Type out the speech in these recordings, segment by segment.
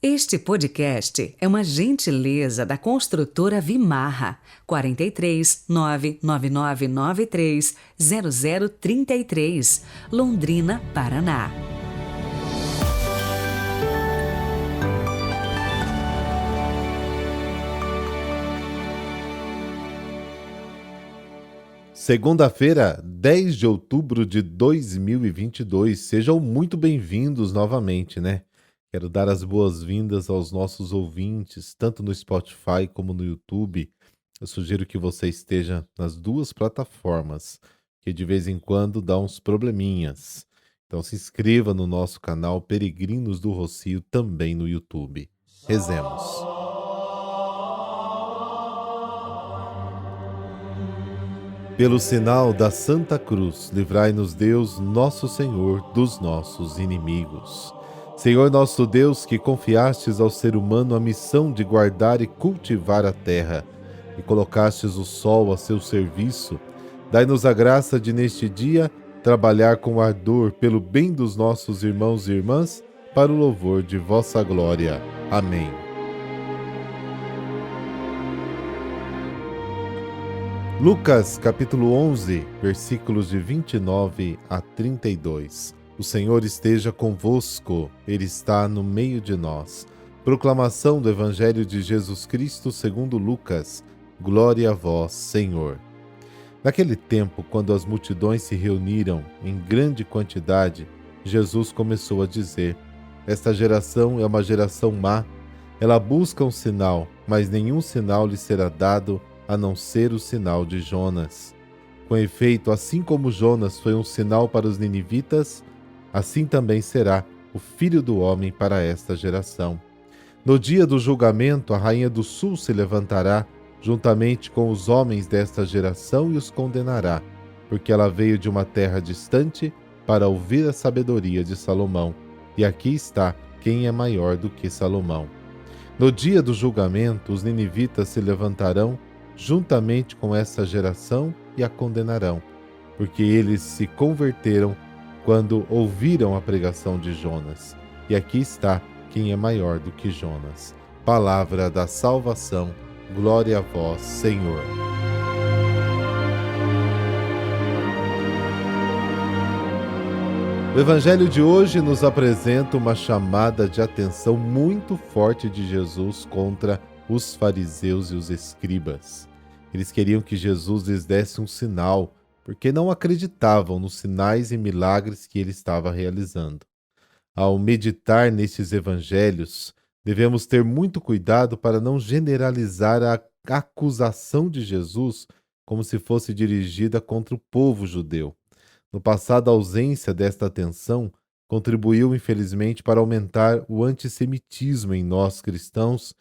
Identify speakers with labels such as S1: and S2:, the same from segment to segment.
S1: Este podcast é uma gentileza da construtora Vimarra, 43 99993 0033, Londrina, Paraná.
S2: Segunda-feira, 10 de outubro de 2022. Sejam muito bem-vindos novamente, né? Quero dar as boas-vindas aos nossos ouvintes, tanto no Spotify como no YouTube. Eu sugiro que você esteja nas duas plataformas, que de vez em quando dá uns probleminhas. Então se inscreva no nosso canal Peregrinos do Rocio também no YouTube. Rezemos. Pelo sinal da Santa Cruz, livrai-nos Deus, nosso Senhor, dos nossos inimigos. Senhor nosso Deus, que confiastes ao ser humano a missão de guardar e cultivar a terra, e colocastes o sol a seu serviço, dai-nos a graça de, neste dia, trabalhar com ardor pelo bem dos nossos irmãos e irmãs, para o louvor de vossa glória. Amém. Lucas, capítulo 11, versículos de 29 a 32. O Senhor esteja convosco, Ele está no meio de nós. Proclamação do Evangelho de Jesus Cristo segundo Lucas. Glória a vós, Senhor. Naquele tempo, quando as multidões se reuniram em grande quantidade, Jesus começou a dizer: Esta geração é uma geração má. Ela busca um sinal, mas nenhum sinal lhe será dado, a não ser o sinal de Jonas. Com efeito, assim como Jonas foi um sinal para os ninivitas, assim também será o Filho do Homem para esta geração. No dia do julgamento, a rainha do sul se levantará, juntamente com os homens desta geração, e os condenará, porque ela veio de uma terra distante para ouvir a sabedoria de Salomão. E aqui está quem é maior do que Salomão. No dia do julgamento, os ninivitas se levantarão juntamente com essa geração e a condenarão, porque eles se converteram quando ouviram a pregação de Jonas. E aqui está quem é maior do que Jonas. Palavra da salvação. Glória a vós, Senhor. O Evangelho de hoje nos apresenta uma chamada de atenção muito forte de Jesus contra os fariseus e os escribas. Eles queriam que Jesus lhes desse um sinal, porque não acreditavam nos sinais e milagres que ele estava realizando. Ao meditar nestes evangelhos, devemos ter muito cuidado para não generalizar a acusação de Jesus como se fosse dirigida contra o povo judeu. No passado, a ausência desta atenção contribuiu, infelizmente, para aumentar o antissemitismo em nós cristãos,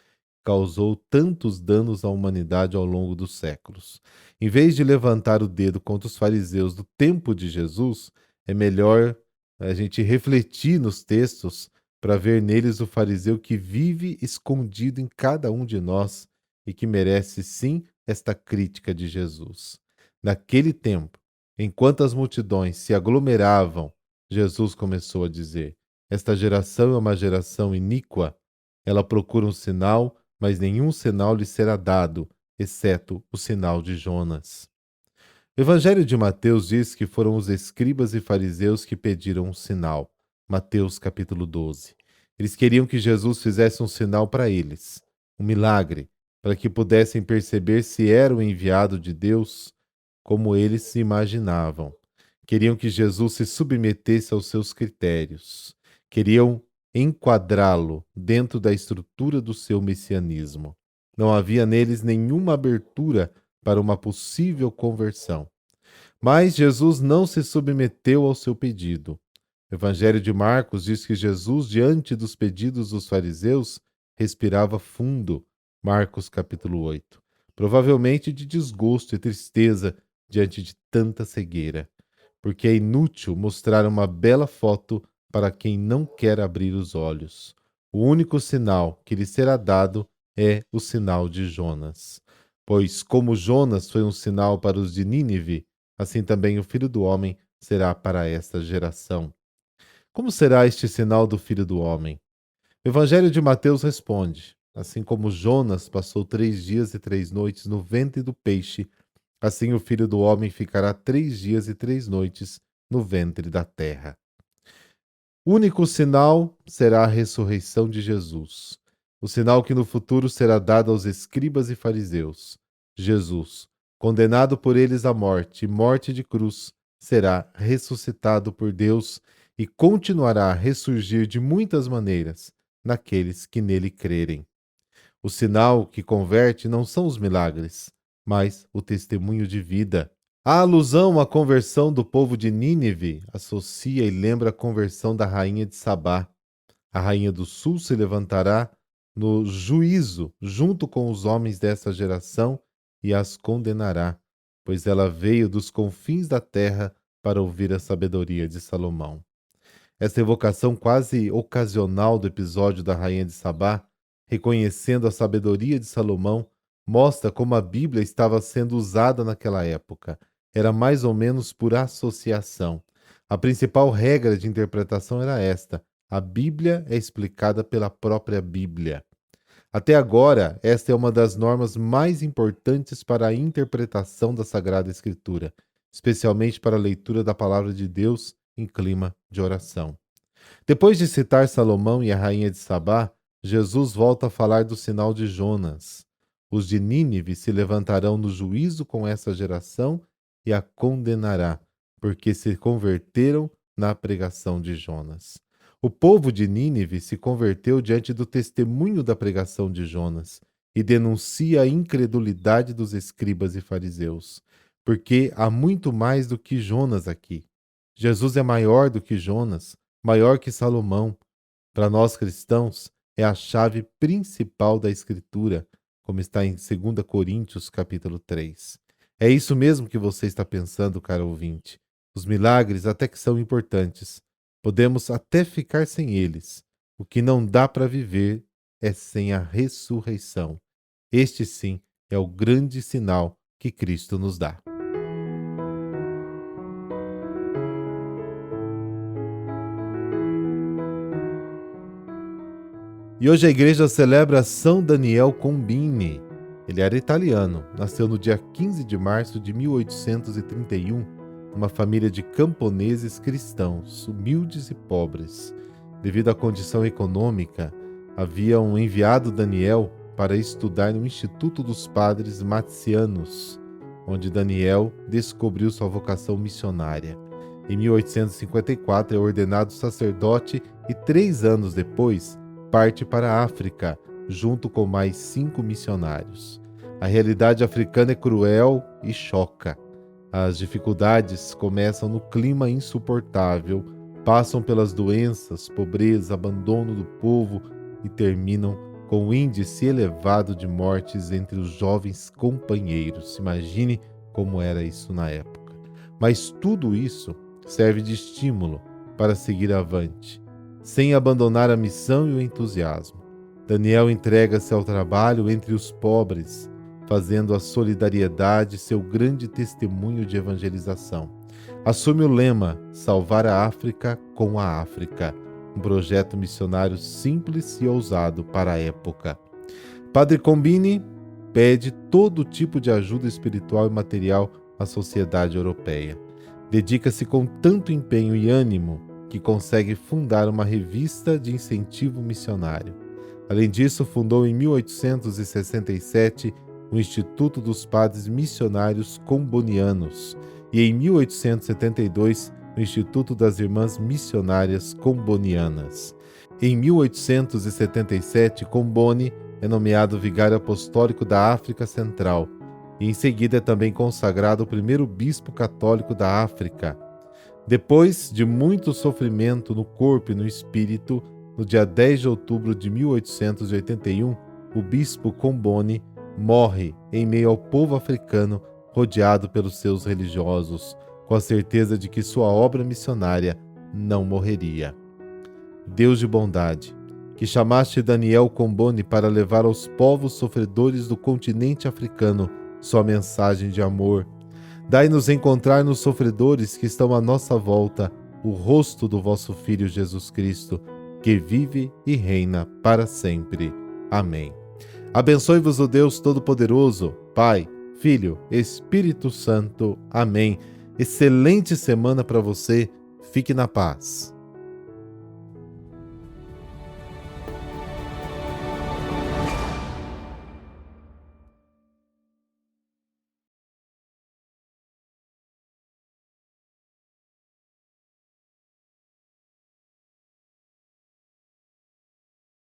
S2: causou tantos danos à humanidade ao longo dos séculos. Em vez de levantar o dedo contra os fariseus do tempo de Jesus, é melhor a gente refletir nos textos para ver neles o fariseu que vive escondido em cada um de nós e que merece sim esta crítica de Jesus. Naquele tempo, enquanto as multidões se aglomeravam, Jesus começou a dizer: Esta geração é uma geração iníqua. Ela procura um sinal, mas nenhum sinal lhe será dado, exceto o sinal de Jonas. O Evangelho de Mateus diz que foram os escribas e fariseus que pediram um sinal. Mateus capítulo 12. Eles queriam que Jesus fizesse um sinal para eles, um milagre, para que pudessem perceber se era o enviado de Deus, como eles se imaginavam. Queriam que Jesus se submetesse aos seus critérios. Queriam enquadrá-lo dentro da estrutura do seu messianismo. Não havia neles nenhuma abertura para uma possível conversão. Mas Jesus não se submeteu ao seu pedido. O Evangelho de Marcos diz que Jesus, diante dos pedidos dos fariseus, respirava fundo. Marcos capítulo 8. Provavelmente de desgosto e tristeza diante de tanta cegueira. Porque é inútil mostrar uma bela foto para quem não quer abrir os olhos. O único sinal que lhe será dado é o sinal de Jonas. Pois como Jonas foi um sinal para os de Nínive, assim também o Filho do Homem será para esta geração. Como será este sinal do Filho do Homem? O Evangelho de Mateus responde: assim como Jonas passou 3 dias e 3 noites no ventre do peixe, assim o Filho do Homem ficará 3 dias e 3 noites no ventre da terra. O único sinal será a ressurreição de Jesus. O sinal que no futuro será dado aos escribas e fariseus. Jesus, condenado por eles à morte, morte de cruz, será ressuscitado por Deus e continuará a ressurgir de muitas maneiras naqueles que nele crerem. O sinal que converte não são os milagres, mas o testemunho de vida. A alusão à conversão do povo de Nínive associa e lembra a conversão da rainha de Sabá. A rainha do sul se levantará no juízo junto com os homens dessa geração e as condenará, pois ela veio dos confins da terra para ouvir a sabedoria de Salomão. Esta evocação quase ocasional do episódio da rainha de Sabá, reconhecendo a sabedoria de Salomão, mostra como a Bíblia estava sendo usada naquela época. Era mais ou menos por associação. A principal regra de interpretação era esta: a Bíblia é explicada pela própria Bíblia. Até agora, esta é uma das normas mais importantes para a interpretação da Sagrada Escritura, especialmente para a leitura da Palavra de Deus em clima de oração. Depois de citar Salomão e a rainha de Sabá, Jesus volta a falar do sinal de Jonas. Os de Nínive se levantarão no juízo com essa geração e a condenará, porque se converteram na pregação de Jonas. O povo de Nínive se converteu diante do testemunho da pregação de Jonas e denuncia a incredulidade dos escribas e fariseus, porque há muito mais do que Jonas aqui. Jesus é maior do que Jonas, maior que Salomão. Para nós cristãos, é a chave principal da Escritura, como está em 2 Coríntios, capítulo 3. É isso mesmo que você está pensando, caro ouvinte. Os milagres até que são importantes. Podemos até ficar sem eles. O que não dá para viver é sem a ressurreição. Este sim é o grande sinal que Cristo nos dá. E hoje a igreja celebra São Daniel Combini. Ele era italiano, nasceu no dia 15 de março de 1831, numa família de camponeses cristãos, humildes e pobres. Devido à condição econômica, haviam enviado Daniel para estudar no Instituto dos Padres Matsianos, onde Daniel descobriu sua vocação missionária. Em 1854 é ordenado sacerdote e 3 anos depois parte para a África, junto com mais 5 missionários. A realidade africana é cruel e choca. As dificuldades começam no clima insuportável, passam pelas doenças, pobreza, abandono do povo e terminam com um índice elevado de mortes entre os jovens companheiros. Imagine como era isso na época. Mas tudo isso serve de estímulo para seguir avante, sem abandonar a missão e o entusiasmo. Daniel entrega-se ao trabalho entre os pobres, fazendo a solidariedade seu grande testemunho de evangelização. Assume o lema Salvar a África com a África, um projeto missionário simples e ousado para a época. Padre Combini pede todo tipo de ajuda espiritual e material à sociedade europeia. Dedica-se com tanto empenho e ânimo que consegue fundar uma revista de incentivo missionário. Além disso, fundou em 1867 o Instituto dos Padres Missionários Combonianos e em 1872 o Instituto das Irmãs Missionárias Combonianas. Em 1877, Comboni é nomeado vigário apostólico da África Central e em seguida é também consagrado o primeiro bispo católico da África. Depois de muito sofrimento no corpo e no espírito, no dia 10 de outubro de 1881, o bispo Comboni morre em meio ao povo africano, rodeado pelos seus religiosos, com a certeza de que sua obra missionária não morreria. Deus de bondade, que chamaste Daniel Comboni para levar aos povos sofredores do continente africano sua mensagem de amor, dai-nos encontrar nos sofredores que estão à nossa volta o rosto do vosso Filho Jesus Cristo, que vive e reina para sempre. Amém. Abençoe-vos o Deus Todo-Poderoso, Pai, Filho, Espírito Santo. Amém. Excelente semana para você. Fique na paz.